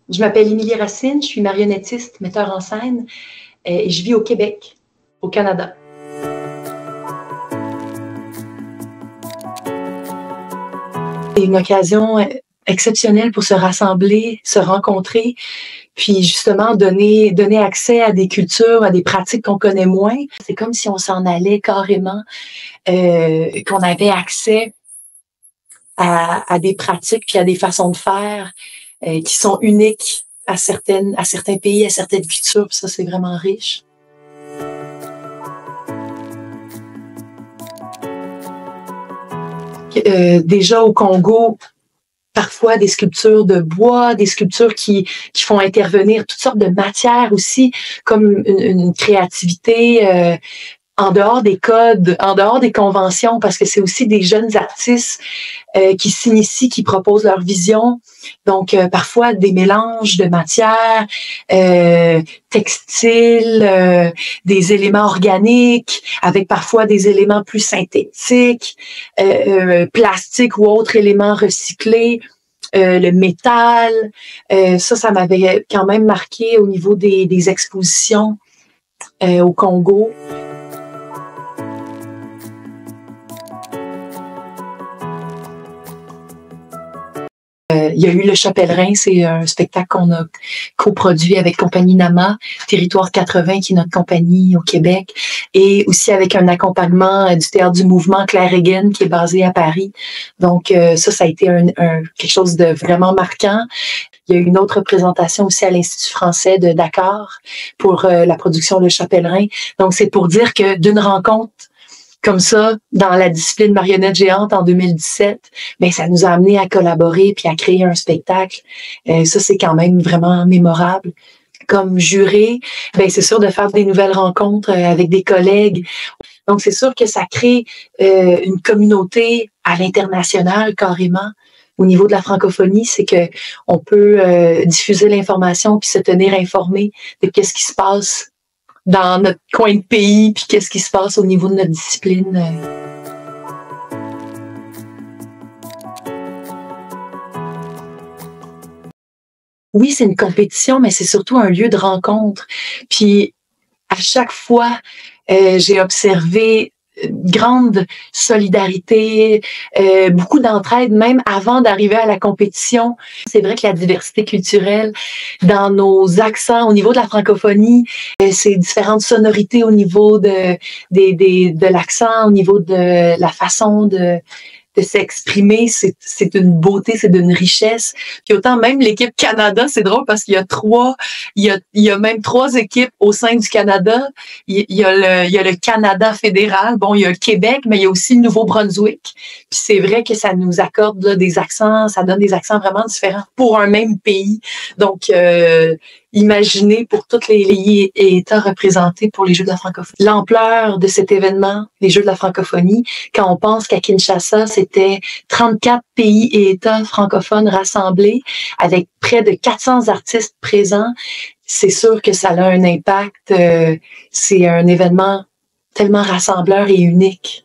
Je m'appelle Émilie Racine, je suis marionnettiste, metteur en scène et je vis au Québec, au Canada. C'est une occasion exceptionnelle pour se rassembler, se rencontrer, puis justement donner accès à des cultures, à des pratiques qu'on connaît moins. C'est comme si on s'en allait carrément, qu'on avait accès à des pratiques puis à des façons de faire qui sont uniques à certains pays, à certaines cultures. Puis ça, c'est vraiment riche. Déjà au Congo, parfois des sculptures de bois, des sculptures qui font intervenir toutes sortes de matières aussi, comme une créativité en dehors des codes, en dehors des conventions, parce que c'est aussi des jeunes artistes qui s'initient, qui proposent leur vision. Donc, parfois, des mélanges de matières, textiles, des éléments organiques, avec parfois des éléments plus synthétiques, plastiques ou autres éléments recyclés. Le métal, ça m'avait quand même marqué au niveau des expositions au Congo. Il y a eu Le Chat Pèlerin, c'est un spectacle qu'on a coproduit avec Compagnie Nama, Territoire 80, qui est notre compagnie au Québec, et aussi avec un accompagnement du Théâtre du Mouvement Claire Hagen, qui est basé à Paris. Donc ça a été quelque chose de vraiment marquant. Il y a eu une autre représentation aussi à l'Institut français de Dakar pour la production Le Chat Pèlerin. Donc c'est pour dire que d'une rencontre comme ça, dans la discipline marionnette géante en 2017, ben ça nous a amené à collaborer puis à créer un spectacle. Ça, c'est quand même vraiment mémorable. Comme juré, ben c'est sûr de faire des nouvelles rencontres avec des collègues. Donc, c'est sûr que ça crée une communauté à l'international carrément. Au niveau de la francophonie, c'est que on peut diffuser l'information puis se tenir informé de qu'est-ce qui se passe dans notre coin de pays, puis qu'est-ce qui se passe au niveau de notre discipline. Oui, c'est une compétition, mais c'est surtout un lieu de rencontre. Puis, à chaque fois, j'ai observé grande solidarité, beaucoup d'entraide, même avant d'arriver à la compétition. C'est vrai que la diversité culturelle dans nos accents, au niveau de la francophonie, ces différentes sonorités au niveau de l'accent, au niveau de la façon de s'exprimer, c'est une beauté, c'est d'une richesse. Puis autant même l'équipe Canada, c'est drôle parce qu'il y a même 3 équipes au sein du Canada. Il y a le Canada fédéral, bon, il y a le Québec, mais il y a aussi le Nouveau-Brunswick. Puis c'est vrai que ça nous accorde là des accents, ça donne des accents vraiment différents pour un même pays. Donc imaginez pour tous les États représentés pour les Jeux de la francophonie. L'ampleur de cet événement, les Jeux de la francophonie, quand on pense qu'à Kinshasa, c'était 34 pays et États francophones rassemblés avec près de 400 artistes présents, c'est sûr que ça a un impact. C'est un événement tellement rassembleur et unique.